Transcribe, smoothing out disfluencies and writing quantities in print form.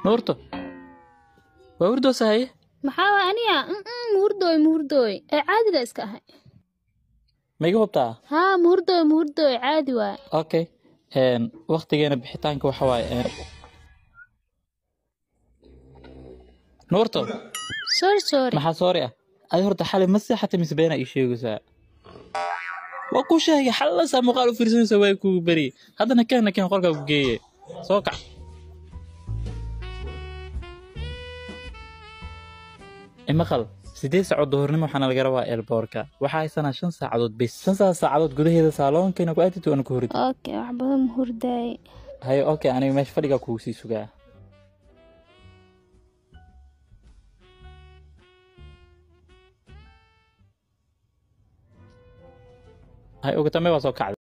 nuurto waa hurdoosahaye maxaa aniya muhurdooy ee caadi la iska ahay ma iga hubtaa haa muhurdooy caadi waay okay waqtigeena bixitaanka waxa waaye nuurto sorry maxaa soori ah adi horta xalay ma seexatay mise beena ii sheegaysaa waa ku sheegay xalasa muuqaal u fiirsanaysa waa kugu beri haddana keen qolkaa ku geeye soo kac imaqal 8 saacadood duhurnimo waxaana laga rabaa eelboorka waxaa haysanaa 5 saacadood bis 5 saacadood gudaheeda saaloonkeena ku aadid waana ku hurdi okay wax badan hurday hayo okay aniga meesha fadhiga kugu sii sugaa hay ugu dambe waa soo kacday